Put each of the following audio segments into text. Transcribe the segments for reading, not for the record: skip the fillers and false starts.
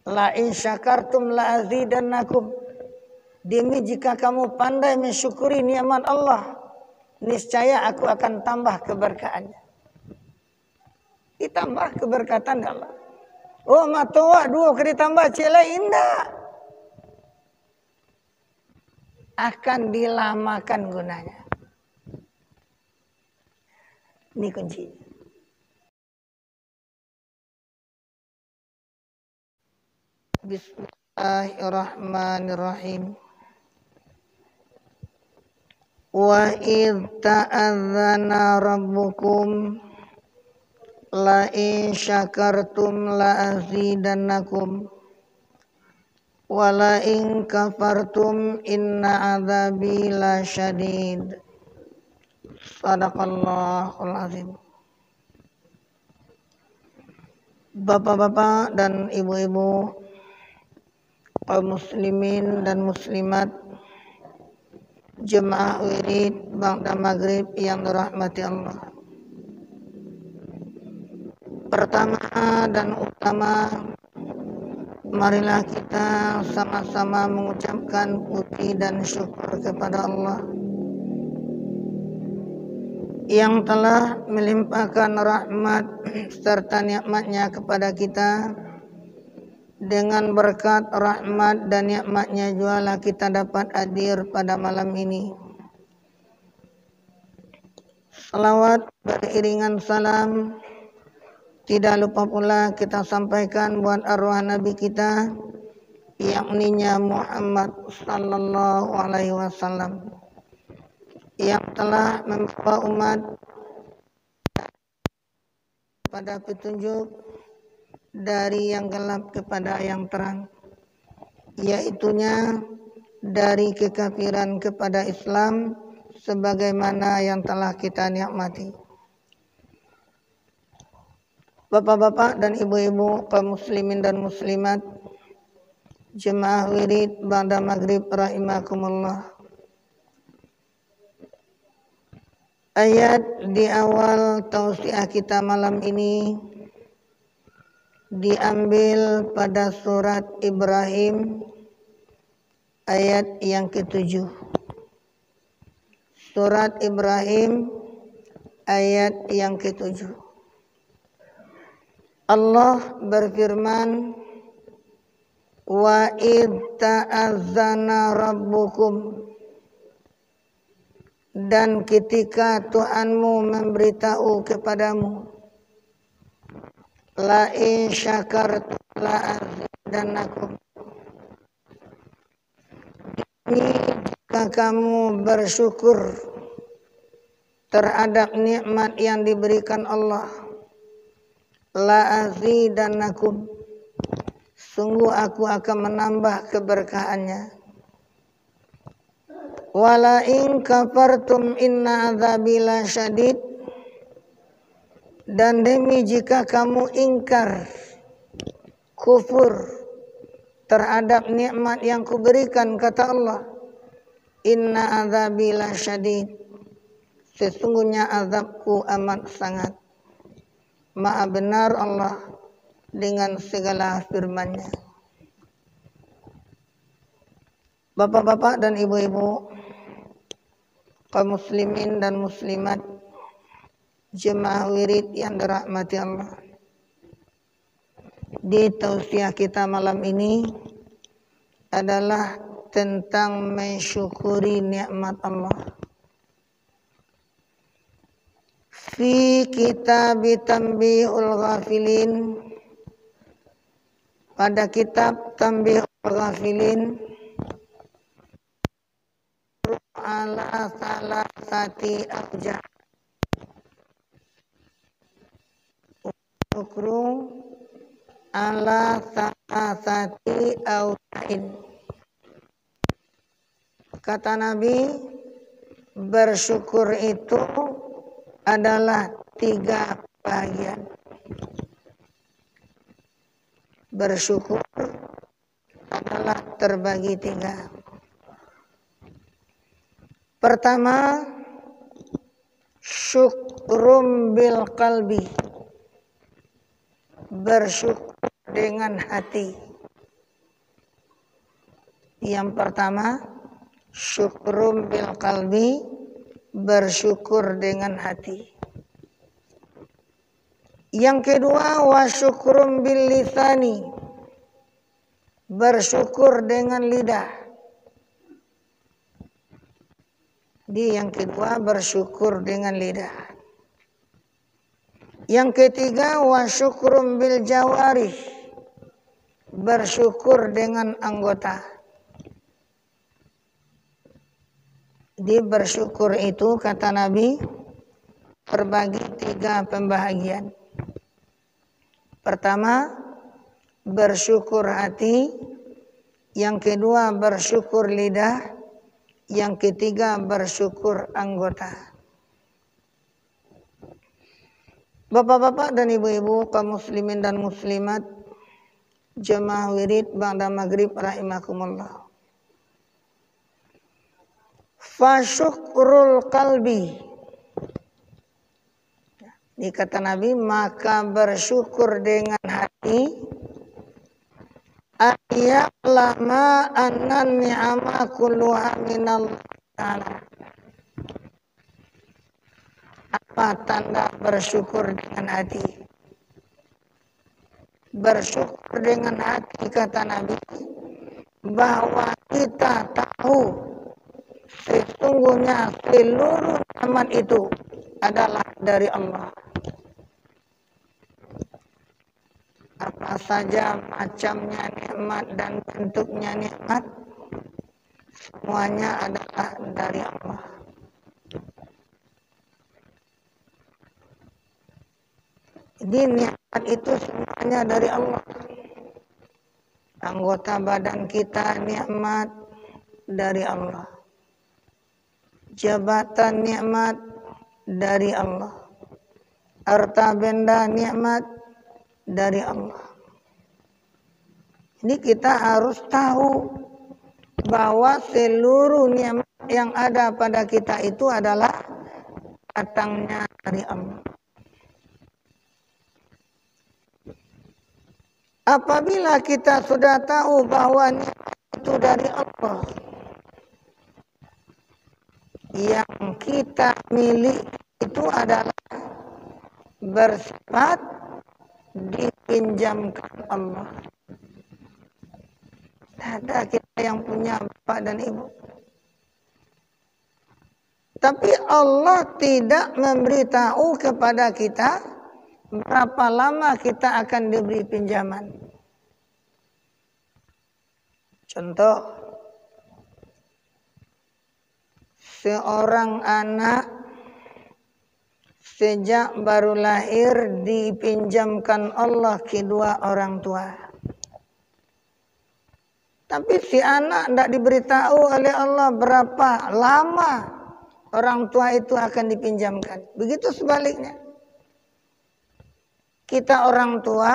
La in syakartum la azidannakum. Demi jika kamu pandai mensyukuri nikmat Allah, niscaya aku akan tambah keberkahannya. Ditambah keberkatan Allah. Oh matoa dua kali tambah cile indah. Akan dilamakan gunanya. Ini kuncinya. Bismillahirrahmanirrahim. Wa idh ta'adzana rabbukum la in syakartum la azidannakum wa la in kafartum inna adzabi lasyadid. Shadaqallahul azim. Bapak-bapak dan ibu-ibu, kaum muslimin dan muslimat, jemaah wirid ba'da maghrib yang dirahmati Allah. Pertama dan utama, marilah kita sama-sama mengucapkan puji dan syukur kepada Allah yang telah melimpahkan rahmat serta nikmatnya kepada kita. Dengan berkat rahmat dan nikmatnya jualah kita dapat hadir pada malam ini. Salawat beriringan salam tidak lupa pula kita sampaikan buat arwah Nabi kita, yakninya Muhammad sallallahu alaihi wasallam, yang telah membawa umat pada petunjuk dari yang gelap kepada yang terang, yaitunya dari kekafiran kepada Islam, sebagaimana yang telah kita nikmati. Bapak-bapak dan ibu-ibu, kaum muslimin dan muslimat, jemaah wirid ba'da maghrib rahimakumullah. Ayat di awal tausiah kita malam ini diambil pada surat Ibrahim ayat yang ke-7. Surat Ibrahim ayat yang ke-7. Allah berfirman, wa id ta'azzana rabbukum, dan ketika Tuhanmu memberitahu kepadamu, la in syakartum la azidannakum, jika kamu bersyukur terhadap nikmat yang diberikan Allah, la azidannakum, sungguh aku akan menambah keberkahannya. Wala in kafartum inna adzabi lasyadid, dan demi jika kamu ingkar, kufur terhadap nikmat yang kuberikan, kata Allah, inna adzabi lasyadid, sesungguhnya azabku amat sangat. Maha benar Allah dengan segala firman-Nya. Bapak-bapak dan ibu-ibu, kaum muslimin dan muslimat, jemaah wirid yang dirahmati Allah. Di tausiah kita malam ini adalah tentang mensyukuri nikmat Allah. Fi kitab Tanbihul Ghafilin, pada kitab Tanbihul Ghafilin, ala salasati aujah, syukru ala salasati aujahin. Kata Nabi, bersyukur itu adalah 3 bagian. Bersyukur adalah terbagi 3. Pertama, syukrum bil qalbi, bersyukur dengan hati. Yang pertama, syukrum bil qalbi, bersyukur dengan hati. Yang kedua, wa syukrum bil lisani, bersyukur dengan lidah. Yang kedua, bersyukur dengan lidah. Yang ketiga, wa syukrum bil jawarih, bersyukur dengan anggota. Bersyukur itu kata Nabi terbagi 3 pembahagian. Pertama, bersyukur hati. Yang kedua, bersyukur lidah. Yang ketiga, bersyukur anggota. Bapak-bapak dan ibu-ibu, kaum muslimin dan muslimat, jemaah wirid ba'da maghrib rahimakumullah. Fa syukrul qalbi, ini kata Nabi, maka bersyukur dengan hati, ayya'lama anna ni'ama kulluha minallah ta'ala. Apa tanda bersyukur dengan hati? Bersyukur dengan hati kata Nabi, bahwa kita tahu sesungguhnya seluruh nikmat itu adalah dari Allah. Apa saja macamnya nikmat dan bentuknya nikmat, semuanya adalah dari Allah. Jadi nikmat itu semuanya dari Allah. Anggota badan kita nikmat dari Allah. Jabatan nikmat dari Allah. Harta benda nikmat dari Allah. Ini kita harus tahu bahwa seluruh nikmat yang ada pada kita itu adalah datangnya dari Allah. Apabila kita sudah tahu bahwa nikmat itu dari Allah, yang kita miliki itu adalah bersifat dipinjamkan Allah. Ada kita yang punya bapak dan ibu, tapi Allah tidak memberitahu kepada kita berapa lama kita akan diberi pinjaman. Contoh, seorang anak sejak baru lahir dipinjamkan Allah kedua orang tua. Tapi si anak tidak diberitahu oleh Allah berapa lama orang tua itu akan dipinjamkan. Begitu sebaliknya. Kita orang tua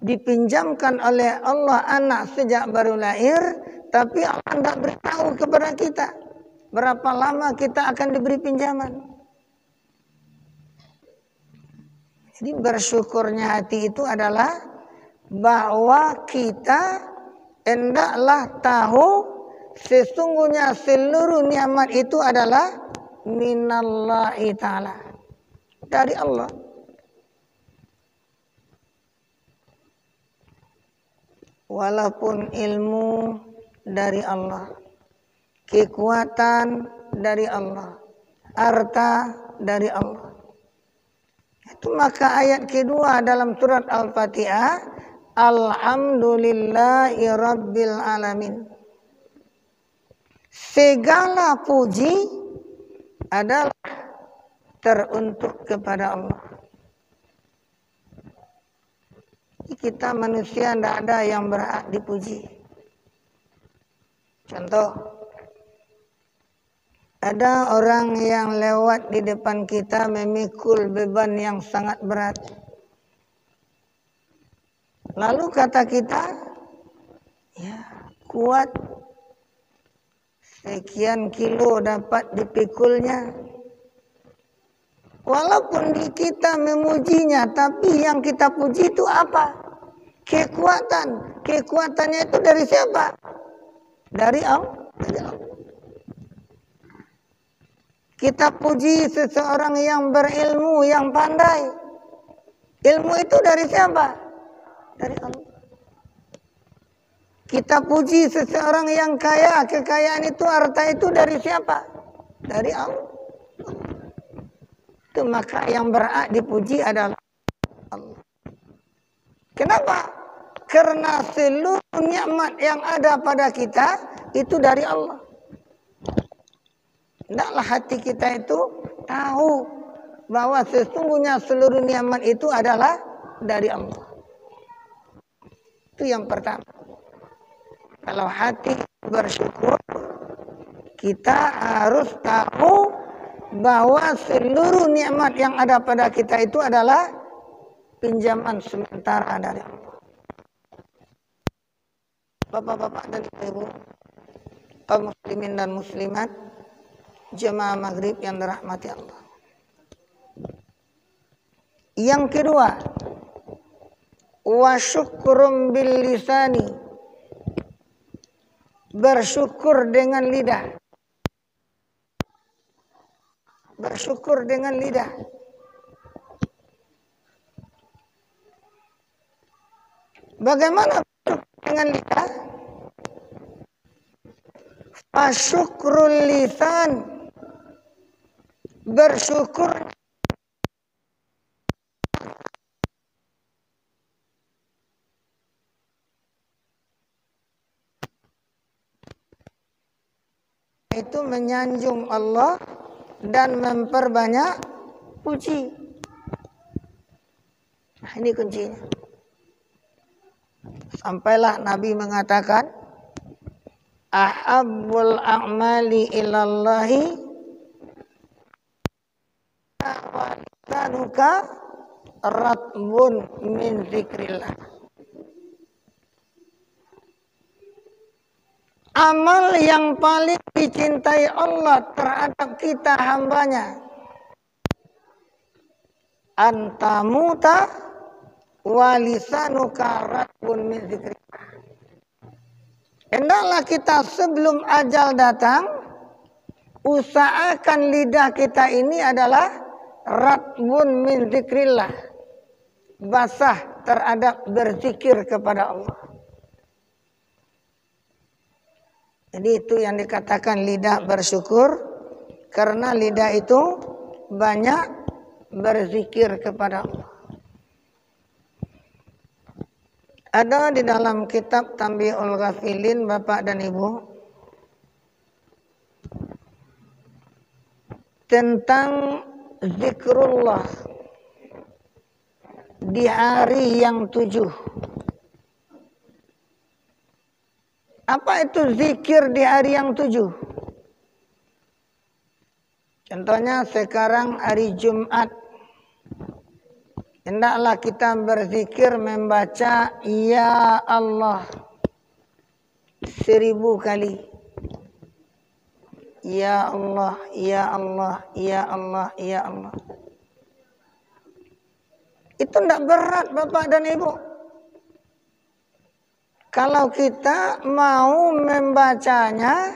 dipinjamkan oleh Allah anak sejak baru lahir, tapi Allah tidak beritahu kepada kita berapa lama kita akan diberi pinjaman. Jadi bersyukurnya hati itu adalah bahwa kita hendaklah tahu sesungguhnya seluruh nikmat itu adalah minallahi ta'ala, dari Allah. Walaupun ilmu dari Allah, kekuatan dari Allah, harta dari Allah. Itu maka ayat kedua dalam surat Al-Fatihah, Alhamdulillahi Rabbil Alamin. Segala puji adalah teruntuk kepada Allah. Kita manusia tidak ada yang berhak dipuji. Contoh, ada orang yang lewat di depan kita memikul beban yang sangat berat. Lalu kata kita, ya kuat, sekian kilo dapat dipikulnya. Walaupun kita memujinya, tapi yang kita puji itu apa? Kekuatan. Kekuatannya itu dari siapa? Dari Allah. Kita puji seseorang yang berilmu, yang pandai. Ilmu itu dari siapa? Dari Allah. Kita puji seseorang yang kaya, kekayaan itu, harta itu dari siapa? Dari Allah. Itu maka yang berhak dipuji adalah Allah. Kenapa? Karena seluruh nikmat yang ada pada kita itu dari Allah. Hendaklah hati kita itu tahu bahwa sesungguhnya seluruh nikmat itu adalah dari Allah. Itu yang pertama. Kalau hati bersyukur, kita harus tahu bahwa seluruh nikmat yang ada pada kita itu adalah pinjaman sementara dari Allah. Bapak-bapak dan ibu, kaum muslimin dan muslimat, jemaah maghrib yang dirahmati Allah. Yang kedua, wa syukrum bil lisani, bersyukur dengan lidah. Bersyukur dengan lidah. Bagaimana bersyukur dengan lidah? Fasyukrul lisan, bersyukur itu menyanjung Allah dan memperbanyak puji. Nah, ini kuncinya. Sampailah Nabi mengatakan, ahabbul a'mali ilallahi wa lisanuka ratbun min zikrillah. Amal yang paling dicintai Allah terhadap kita hambanya, antamuta wa lisanuka ratbun min zikrillah. Hendaklah kita sebelum ajal datang, usahakan lidah kita ini adalah ratbun min zikrillah, basah terhadap berzikir kepada Allah. Jadi itu yang dikatakan lidah bersyukur, karena lidah itu banyak berzikir kepada Allah. Ada di dalam kitab Tanbihul Ghafilin, Bapak dan Ibu, tentang zikrullah di hari yang 7. Apa itu zikir di hari yang 7? Contohnya sekarang hari Jumat. Hendaklah kita berzikir membaca Ya Allah 1000 kali. Ya Allah, Ya Allah, Ya Allah, Ya Allah. Itu tidak berat Bapak dan Ibu. Kalau kita mau membacanya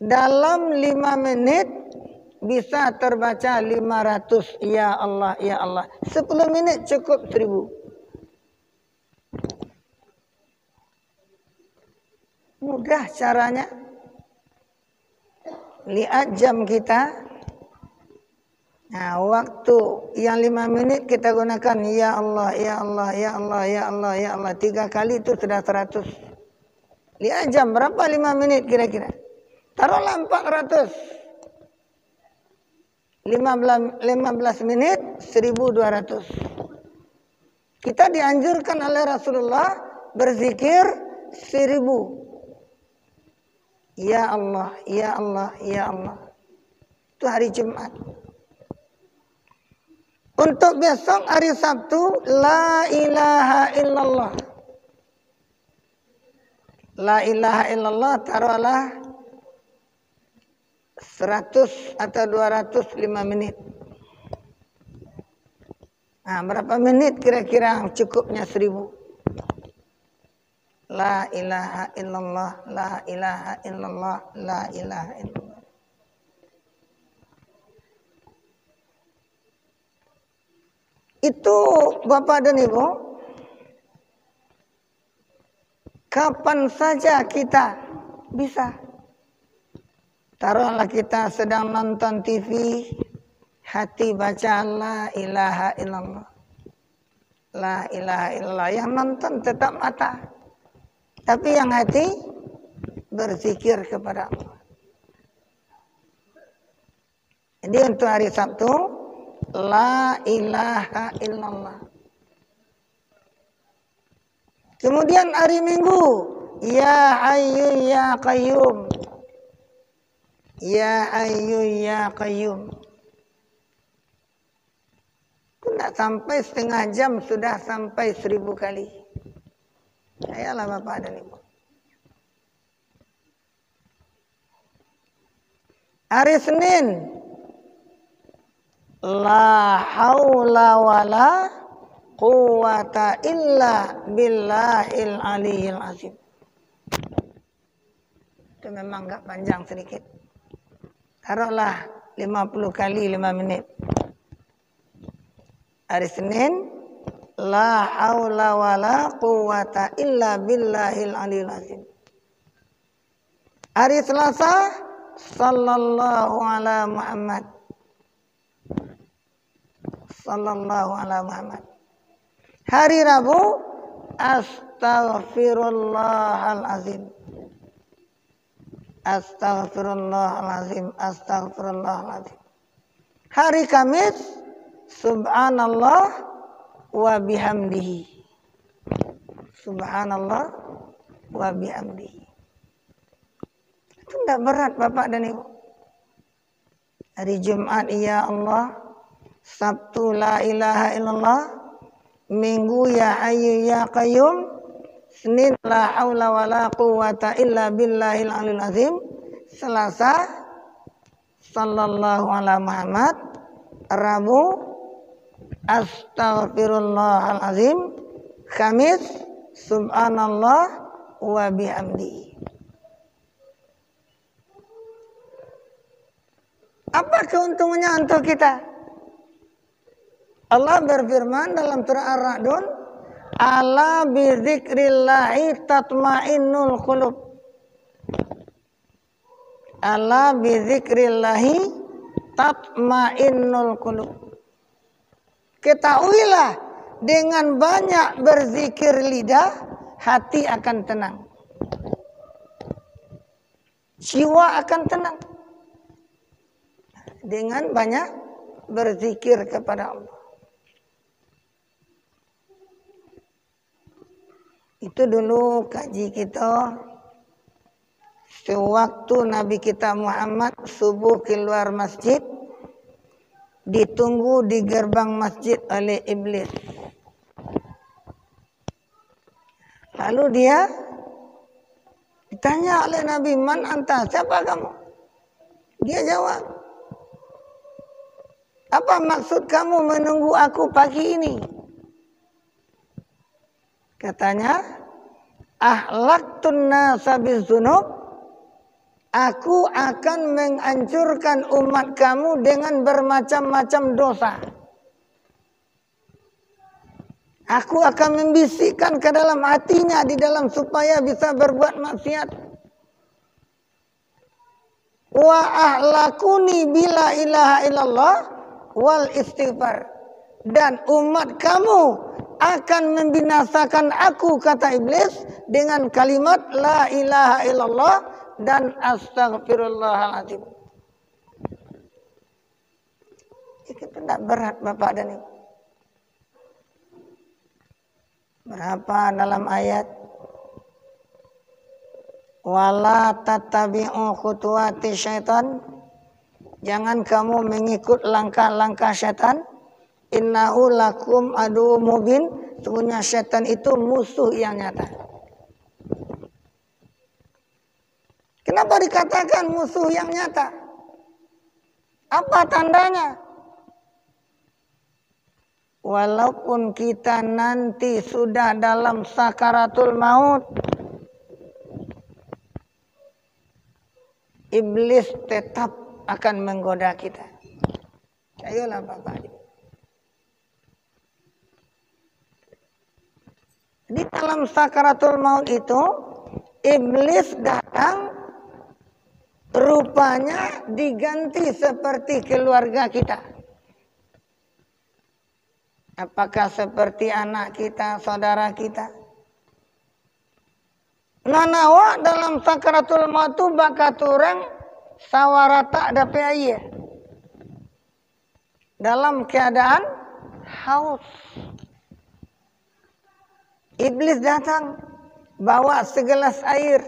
dalam 5 menit bisa terbaca 500 Ya Allah, Ya Allah. 10 menit cukup 1000. Mudah caranya. Lihat jam kita. Nah, waktu yang 5 menit kita gunakan Ya Allah, Ya Allah, Ya Allah, Ya Allah, Ya Allah. 3 kali itu sudah 100. Lihat jam berapa 5 menit kira-kira. Taruhlah 400. 15 menit 1200. Kita dianjurkan oleh Rasulullah berzikir 1000. Ya Allah, Ya Allah, Ya Allah. Itu hari Jumat. Untuk besok hari Sabtu, La ilaha illallah. La ilaha illallah taruhlah 100 atau 205 menit. Nah, berapa menit kira-kira cukupnya 1000? La ilaha illallah, la ilaha illallah, la ilaha illallah. Itu Bapak dan Ibu, kapan saja kita bisa. Taruhlah kita sedang nonton TV, hati baca la ilaha illallah. La ilaha illallah. Yang nonton tetap mata, tapi yang hati berzikir kepada Allah. Jadi untuk hari Sabtu, la ilaha illallah. Kemudian hari Minggu, ya hayyu ya qayyum. Ya hayyu ya qayyum. Tidak sampai setengah jam sudah sampai 1000 kali. Ayolah Bapak dan Ibu. Hari Senin, la haula wala quwata illa billahil aliyil azim. Itu memang enggak panjang sedikit. Taruhlah 50 kali 5 menit. Hari Senin, la haula wala quwata illa billahil aliyil azim. Hari Selasa, sallallahu ala Muhammad. Sallallahu ala Muhammad. Hari Rabu, astaghfirullahalazim. Astaghfirullahalazim, astaghfirullahalazim. Hari Kamis, subhanallah wa bihamdihi. Subhanallah wa bihamdihi. Itu tidak berat Bapak dan Ibu. Hari Jumat, ya Allah. Sabtu, la ilaha illallah. Minggu, ya hayyu ya qayyum. Senin, la haula wa la quwata illa billahil aliyil azim. Selasa, sallallahu ala Muhammad. Rabu, astaghfirullahalazim. Kamis, subhanallah wa bihamdihi. Apa keuntungannya untuk kita? Allah berfirman dalam surah Ar-Ra'd, ala bizikrillahi tatmainnul qulub. Ala bizikrillahi tatmainnul qulub. Ketahuilah, dengan banyak berzikir lidah, hati akan tenang. Jiwa akan tenang. Dengan banyak berzikir kepada Allah. Itu dulu kaji kita. Sewaktu Nabi kita Muhammad subuh keluar masjid, ditunggu di gerbang masjid oleh iblis. Lalu dia ditanya oleh Nabi, man anta, siapa kamu? Dia jawab, apa maksud kamu menunggu aku pagi ini? Katanya, ahlaktun nasa bizunub. Aku akan menghancurkan umat kamu dengan bermacam-macam dosa. Aku akan membisikkan ke dalam hatinya di dalam supaya bisa berbuat maksiat. Wa ahlakuni bila ilaha illallah wal istighfar. Dan umat kamu akan membinasakan aku, kata iblis, dengan kalimat la ilaha illallah dan astaghfirullahaladzim. Itu tidak berat Bapak dan Ibu. Berapa dalam ayat? Wala tattabi'u khutuwati syaitan. Jangan kamu mengikut langkah-langkah syaitan. Innahu lakum adu mubin. Sesungguhnya syaitan itu musuh yang nyata. Kenapa dikatakan musuh yang nyata? Apa tandanya? Walaupun kita nanti sudah dalam sakaratul maut, iblis tetap akan menggoda kita. Ayolah Bapak. Di dalam sakaratul maut itu, iblis datang, rupanya diganti seperti keluarga kita. Apakah seperti anak kita, saudara kita? Nanawa dalam sakaratul maut itu bakat orang sawarata ada peaya. Dalam keadaan haus. Iblis datang bawa segelas air.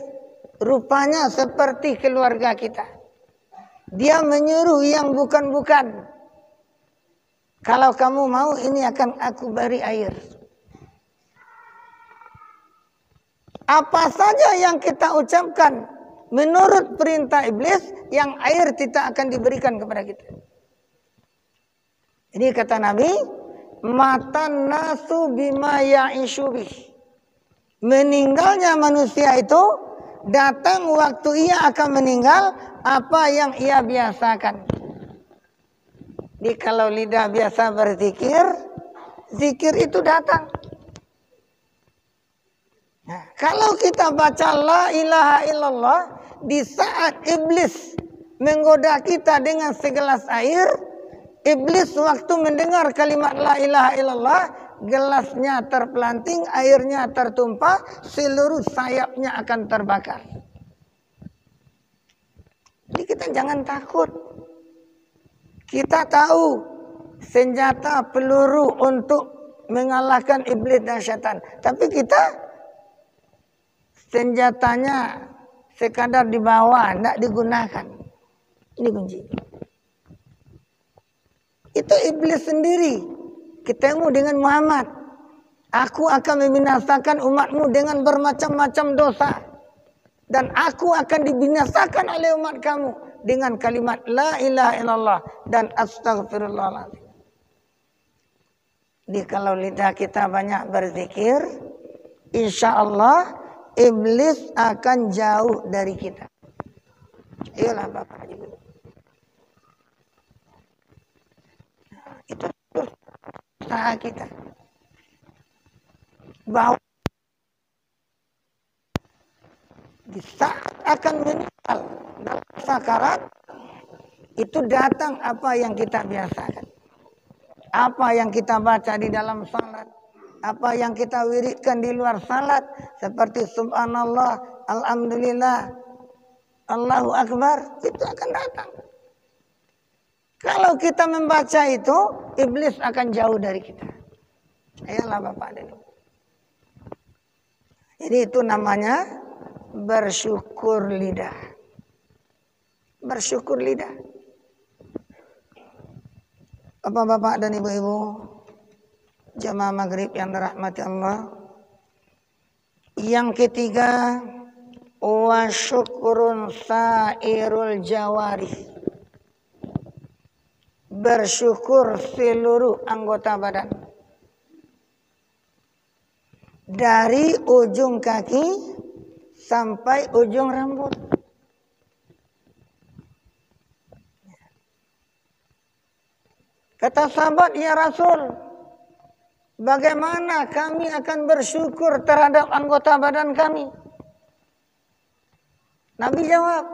Rupanya seperti keluarga kita. Dia menyuruh yang bukan-bukan. Kalau kamu mau, ini akan aku beri air. Apa saja yang kita ucapkan menurut perintah iblis, yang air tidak akan diberikan kepada kita. Ini kata Nabi, matan nasu bima ya'ishu bih. Meninggalnya manusia itu datang waktu ia akan meninggal apa yang ia biasakan. Jadi kalau lidah biasa berzikir, zikir itu datang. Nah, kalau kita baca la ilaha illallah, di saat iblis menggoda kita dengan segelas air, iblis waktu mendengar kalimat la ilaha illallah, gelasnya terpelanting, airnya tertumpah, seluruh sayapnya akan terbakar. Jadi kita jangan takut. Kita tahu senjata peluru untuk mengalahkan iblis dan syaitan. Tapi kita senjatanya sekadar dibawa, tidak digunakan. Ini kunci. Itu iblis sendiri ketemu dengan Muhammad. Aku akan membinasakan umatmu dengan bermacam-macam dosa. Dan aku akan dibinasakan oleh umat kamu dengan kalimat la ilaha illallah dan astaghfirullahaladzim. Jadi kalau lidah kita banyak berzikir, insya Allah iblis akan jauh dari kita. Ayolah Bapak Ibu. Itu usaha kita. Bahwa di saat akan meninggal dalam sakarat, itu datang apa yang kita biasakan. Apa yang kita baca di dalam salat. Apa yang kita wiridkan di luar salat. Seperti subhanallah, alhamdulillah, Allahu akbar. Itu akan datang. Kalau kita membaca itu, iblis akan jauh dari kita. Ayolah Bapak dan Ibu. Jadi itu namanya bersyukur lidah. Bersyukur lidah. Bapak-bapak dan ibu-ibu, jamaah maghrib yang dirahmati Allah. Yang ketiga, wa syukurun sairul jawari. Bersyukur seluruh anggota badan. Dari ujung kaki sampai ujung rambut. Kata sahabat, ya Rasul, bagaimana kami akan bersyukur terhadap anggota badan kami? Nabi jawab,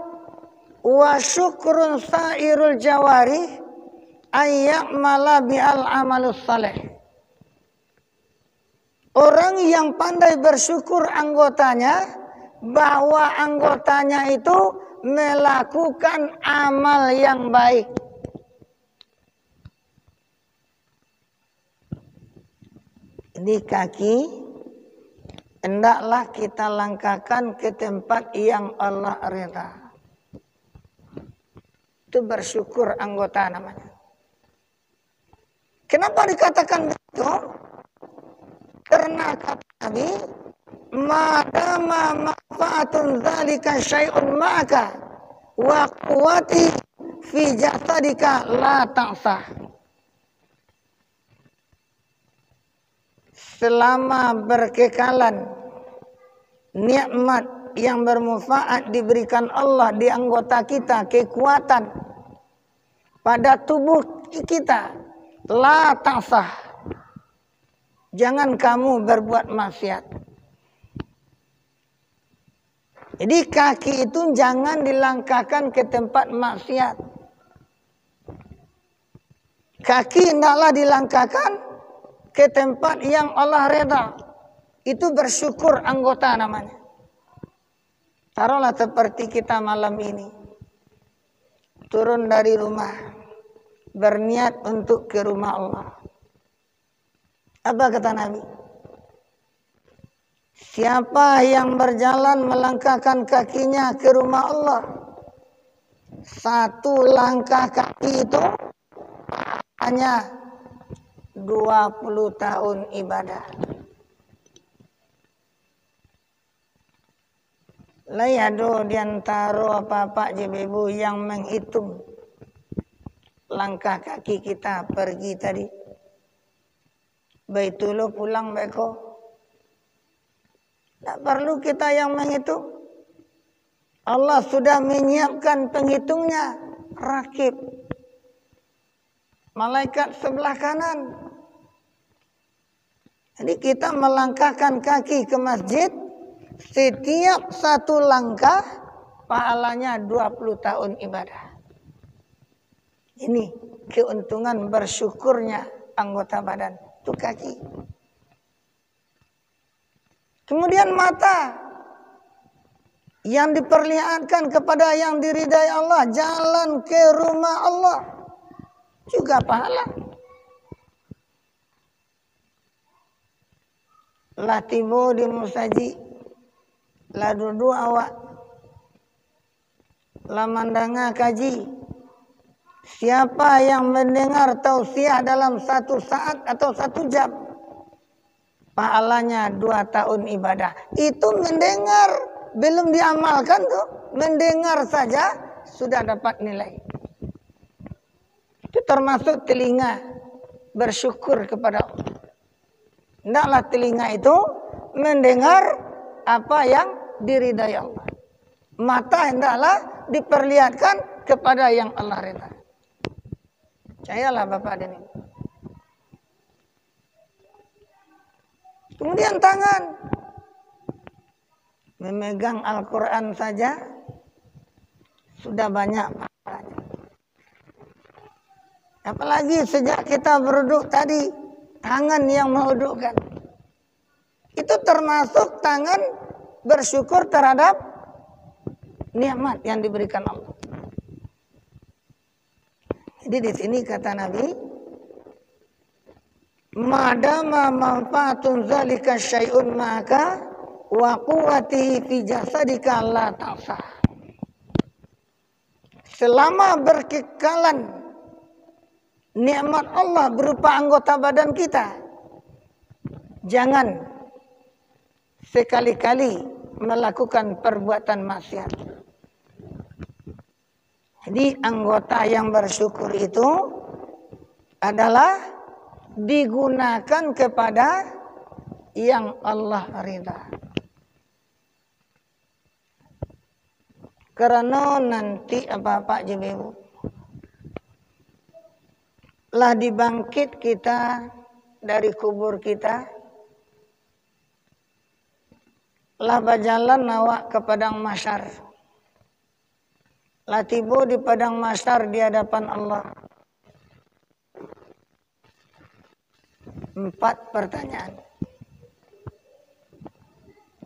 wa syukrun sairul jawari ayya'mala bi'al amalus salih. Orang yang pandai bersyukur anggotanya, bahwa anggotanya itu melakukan amal yang baik. Di kaki, hendaklah kita langkahkan ke tempat yang Allah ridha. Itu bersyukur anggota namanya. Kenapa dikatakan begitu? Karena kata Nabi, madama manfaatun dzalika syai'un ma'aka wa quwwati fi jasadika la ta'sah. Selama berkekalan nikmat yang bermanfaat diberikan Allah di anggota kita, kekuatan pada tubuh kita. La ta'sah. Jangan kamu berbuat maksiat. Jadi kaki itu jangan dilangkahkan ke tempat maksiat. Kaki hendaklah dilangkahkan ke tempat yang Allah reda. Itu bersyukur anggota namanya. Taruhlah seperti kita malam ini. Turun dari rumah. Berniat untuk ke rumah Allah. Apa kata Nabi? Siapa yang berjalan melangkahkan kakinya ke rumah Allah. Satu langkah kaki itu hanya 20 tahun ibadah. Layado diantara bapak ibu yang menghitung langkah kaki kita pergi tadi. Baitullah pulang beko. Tak perlu kita yang menghitung. Allah sudah menyiapkan penghitungnya. Rakib. Malaikat sebelah kanan. Jadi kita melangkahkan kaki ke masjid. Setiap satu langkah pahalanya 20 tahun ibadah. Ini keuntungan bersyukurnya anggota badan. Itu kaki. Kemudian mata. Yang diperlihatkan kepada yang diridai Allah. Jalan ke rumah Allah. Juga pahala. Lah tibo di musaji. Lah duduk awak. Lah mandanga kaji. Siapa yang mendengar tausiah dalam 1 saat atau 1 jam. Pahalanya 2 tahun ibadah. Itu mendengar. Belum diamalkan tuh. Mendengar saja sudah dapat nilai. Itu termasuk telinga. Bersyukur kepada Allah. Hendaklah telinga itu mendengar apa yang diridai Allah. Mata hendaklah diperlihatkan kepada yang Allah ridha. Percayalah Bapak dan Ibu. Kemudian tangan. Memegang Al-Quran saja sudah banyak pahalanya. Apalagi sejak kita berduduk tadi, tangan yang menghudukkan. Itu termasuk tangan bersyukur terhadap nikmat yang diberikan Allah. Jadi di sini kata Nabi, madama manfaatun zalika syai'un maka wa quwwatihi fi jasadika la ta'sah. Selama berkekalan nikmat Allah berupa anggota badan kita, jangan sekali-kali melakukan perbuatan maksiat. Jadi anggota yang bersyukur itu adalah digunakan kepada yang Allah ridha. Karena nanti Bapak Ibu lah dibangkit kita dari kubur kita, lah berjalan awak ke padang mahsyar. Lah tiba di padang mahsyar di hadapan Allah. 4 pertanyaan.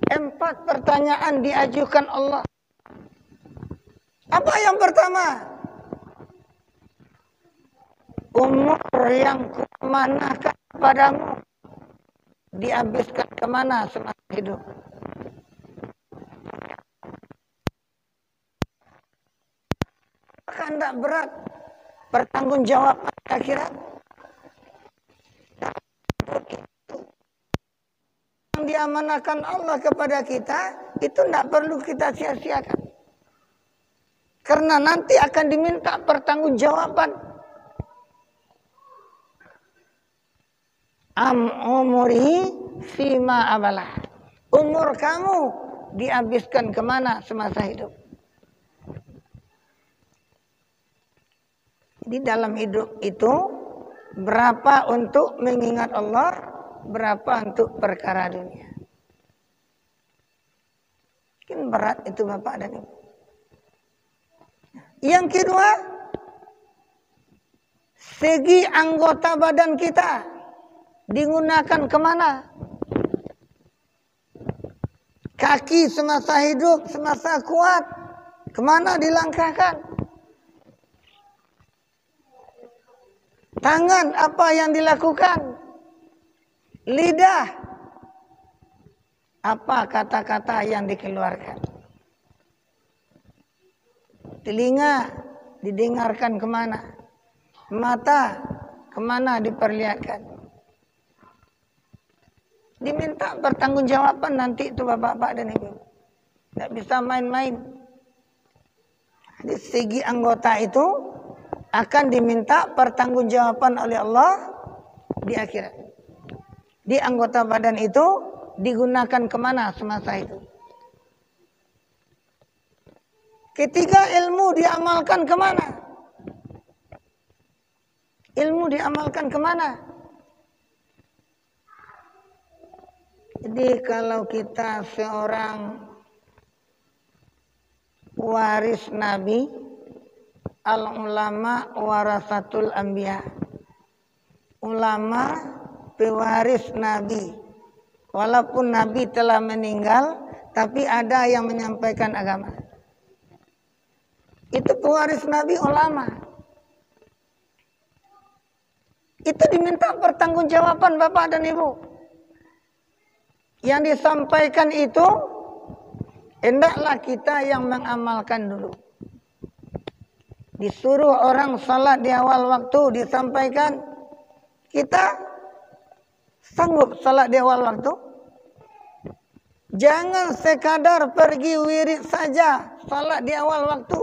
4 pertanyaan diajukan Allah. Apa yang pertama? Umur yang kumanakan padamu dihabiskan kemana semasa hidup? Apakah tidak berat pertanggungjawaban akhirat? Yang diamanahkan Allah kepada kita itu tidak perlu kita sia-siakan. Karena nanti akan diminta pertanggungjawaban. Umuri fima abalah. Umur kamu dihabiskan kemana semasa hidup. Di dalam hidup itu berapa untuk mengingat Allah, berapa untuk perkara dunia. Mungkin berat itu Bapak dan Ibu. Yang kedua, segi anggota badan kita digunakan kemana? Kaki semasa hidup, semasa kuat, kemana dilangkahkan? Tangan, apa yang dilakukan? Lidah, apa kata-kata yang dikeluarkan? Telinga, didengarkan kemana? Mata, kemana diperlihatkan? Diminta pertanggungjawaban nanti itu bapak-bapak dan ibu. Tidak bisa main-main. Di segi anggota itu akan diminta pertanggungjawaban oleh Allah di akhirat. Di anggota badan itu digunakan kemana semasa itu. Ketiga, ilmu diamalkan kemana? Ilmu diamalkan kemana? Jadi kalau kita seorang waris Nabi, al-ulama warasatul anbiya. Ulama pewaris Nabi. Walaupun Nabi telah meninggal, tapi ada yang menyampaikan agama. Itu pewaris Nabi, ulama. Itu diminta pertanggungjawaban Bapak dan Ibu. Yang disampaikan itu hendaklah kita yang mengamalkan dulu. Disuruh orang salat di awal waktu disampaikan, kita sanggup salat di awal waktu. Jangan sekadar pergi wirid saja salat di awal waktu.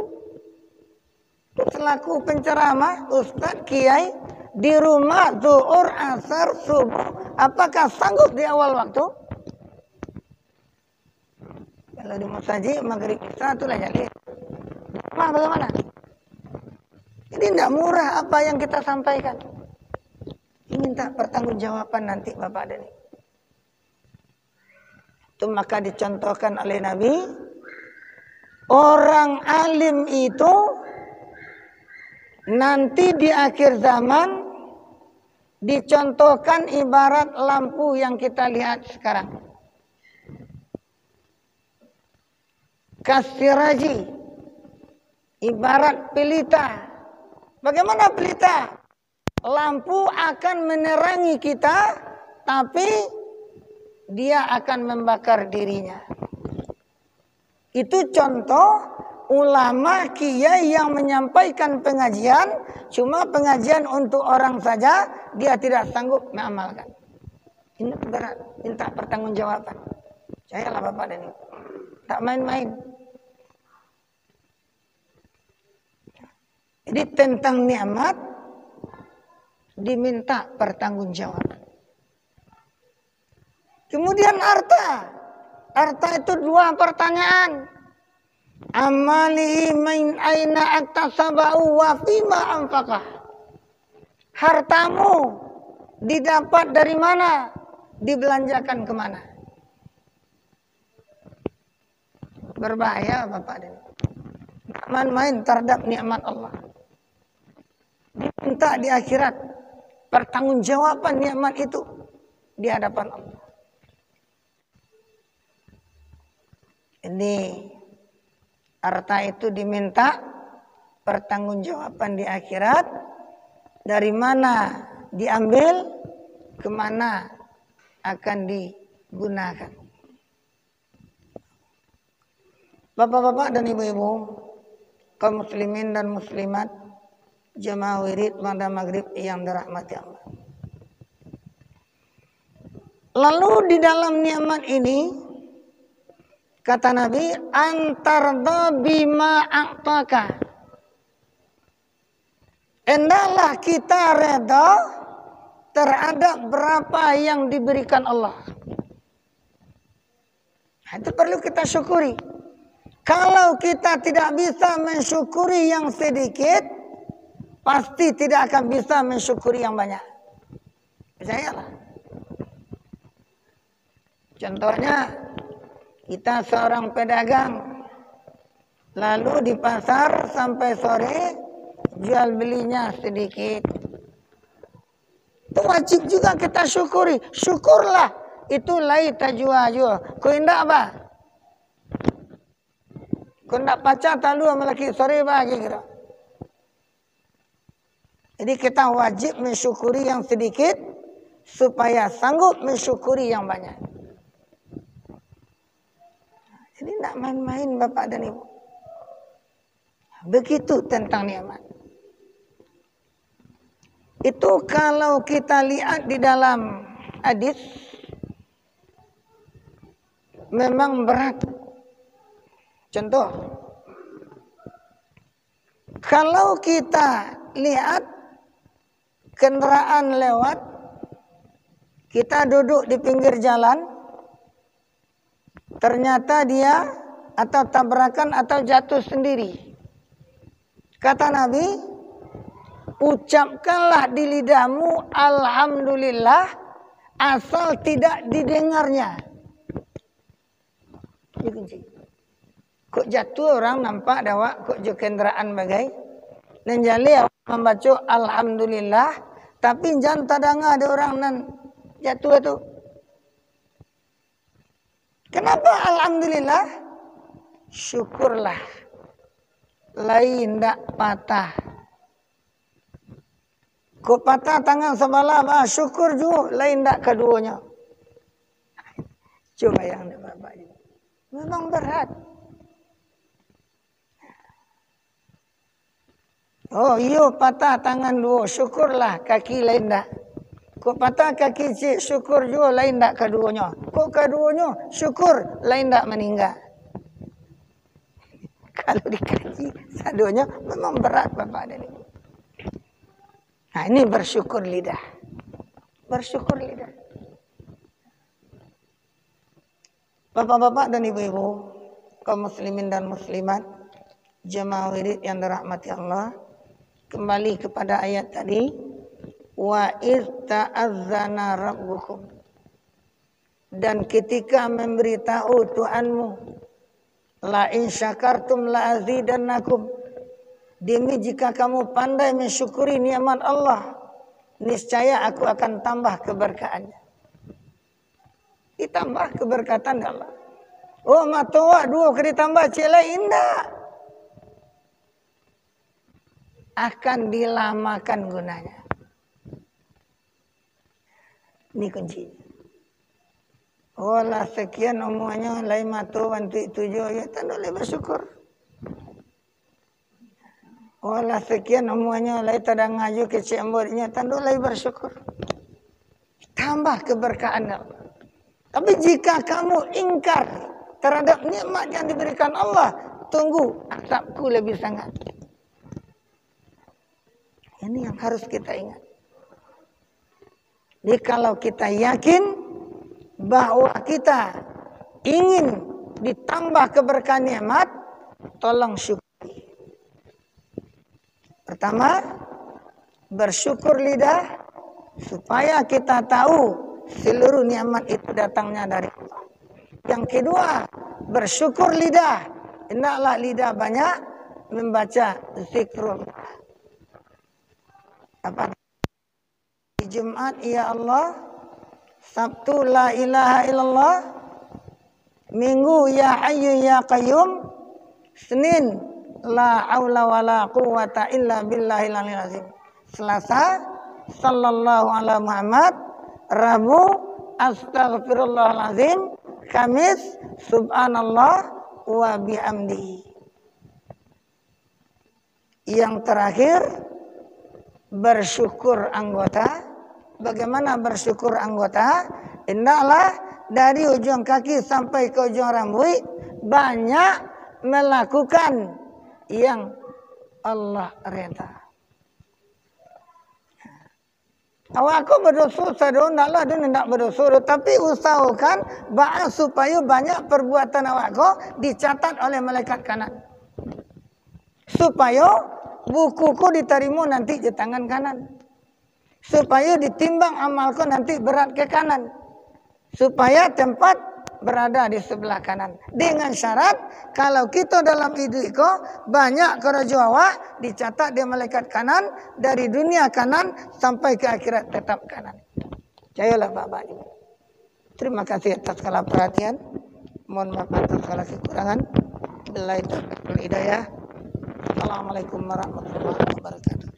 Selaku penceramah, ustaz, kiai, di rumah zuhur, asar, subuh, apakah sanggup di awal waktu? Kalau di masjid maghrib isya itulah jadi. Bagaimana? Ini tidak murah apa yang kita sampaikan. Minta pertanggungjawaban nanti Bapak dan Ibu. Itu maka dicontohkan oleh Nabi, orang alim itu nanti di akhir zaman dicontohkan ibarat lampu yang kita lihat sekarang. Kasiraji, ibarat pelita. Bagaimana pelita? Lampu akan menerangi kita, tapi dia akan membakar dirinya. Itu contoh ulama kiai yang menyampaikan pengajian, cuma pengajian untuk orang saja, dia tidak sanggup mengamalkan. Ini berat, minta pertanggungjawaban. Percayalah Bapak dan Ibu. Tak main-main. Jadi tentang nikmat diminta pertanggungjawaban. Kemudian harta. Harta itu dua pertanyaan. Amali min aina aktasabau wa fima anfaqah. Hartamu didapat dari mana? Dibelanjakan kemana? Berbahaya Bapak dan Ibu. Main-main terhadap nikmat Allah. Diminta di akhirat pertanggungjawaban nikmat itu di hadapan Allah. Ini harta itu diminta pertanggungjawaban di akhirat, dari mana diambil, kemana akan digunakan. Bapak-bapak dan ibu-ibu, kaum muslimin dan muslimat, jamaah wirid pada maghrib yang dirahmati Allah. Lalu di dalam nikmat ini, kata Nabi, antarda bima a'taka. Hendaklah kita reda terhadap berapa yang diberikan Allah. Itu perlu kita syukuri. Kalau kita tidak bisa mensyukuri yang sedikit, pasti tidak akan bisa mensyukuri yang banyak. Percayalah. Contohnya, kita seorang pedagang, lalu di pasar sampai sore, jual belinya sedikit. Itu wajib juga kita syukuri. Syukurlah. Itu lai tajua-jua. Kau indah apa? Kau nak pacar talu sama lelaki sore bagi kira. Jadi kita wajib mensyukuri yang sedikit supaya sanggup mensyukuri yang banyak. Jadi nak main-main Bapak dan Ibu. Begitu tentang nikmat. Itu kalau kita lihat di dalam hadis memang berat. Contoh, kalau kita lihat kendaraan lewat, kita duduk di pinggir jalan, ternyata dia atau tabrakan atau jatuh sendiri. Kata Nabi, ucapkanlah di lidahmu alhamdulillah asal tidak didengarnya. Ini kunci. Kok jatuh orang nampak dawak kok jo kendaraan bagai. Dan jali membaca alhamdulillah tapi jangan tadanga ada orang nan jatuh itu. Kenapa alhamdulillah? Syukurlah. Lain ndak patah. Kok patah tangan sebelah, syukur juga lain ndak keduanya. Coba yang Bapak. Memang berat. Oh iyo patah tangan dua, syukurlah kaki lain tak. Kok patah kaki cik, syukur juga lain tak keduanya. Kok keduanya, syukur lain tak meninggal. Kalau dikaji sadonya memang berat Bapak dan Ibu. Nah ini bersyukur lidah. Bersyukur lidah. Bapak-bapak dan ibu-ibu, kaum muslimin dan muslimat, jemaah wirid yang dirahmati Allah. Kembali kepada ayat tadi, wa iz ta'azzana rabbukum, dan ketika memberitahu Tuhanmu, la in syakartum la azidannakum, demi jika kamu pandai mensyukuri nikmat Allah, niscaya aku akan tambah keberkahannya. Ditambah keberkatan Allah. Oh matoa dua kali tambah cila indah. Akan dilamakan gunanya. Ini kunci. Olah sekian omongannya lain matu bantu tujuh ya tak boleh bersyukur. Olah sekian omongannya lain tadang ngaju kecil embodnya tak boleh bersyukur. Tambah keberkahan Allah. Tapi jika kamu ingkar terhadap nikmat yang diberikan Allah, tunggu azabku lebih sangat. Ini yang harus kita ingat. Jadi kalau kita yakin bahwa kita ingin ditambah keberkahan nikmat, tolong syukuri. Pertama, bersyukur lidah supaya kita tahu seluruh nikmat itu datangnya dari Allah. Yang kedua, bersyukur lidah. Hendaklah lidah banyak membaca zikrullah. Apa? Di Jumat ya Allah, Sabtu la ilaha illallah, Minggu ya Hayyu ya Qayyum, Senin la haula wala quwata illa billahil aliyil azim, Selasa sallallahu ala Muhammad, Rabu astaghfirullahalazim, Kamis subhanallah wa bihamdihi. Yang terakhir bersyukur anggota. Bagaimana bersyukur anggota? Hendaklah dari ujung kaki sampai ke ujung rambut banyak melakukan yang Allah reda. Awak aku berdosa sado naklah dia nak berdosa, tapi usahakan supaya banyak perbuatan awak aku dicatat oleh malaikat kanan. Supaya bukuku diterima nanti di tangan kanan. Supaya ditimbang amalku nanti berat ke kanan. Supaya tempat berada di sebelah kanan. Dengan syarat kalau kita dalam hidup itu banyak kerja awak dicatat di malaikat kanan dari dunia kanan sampai ke akhirat tetap kanan. Percayalah Bapak Ibu. Terima kasih atas segala perhatian. Mohon maaf atas segala kekurangan. Billahi taufiq wal hidayah. Assalamualaikum warahmatullahi wabarakatuh.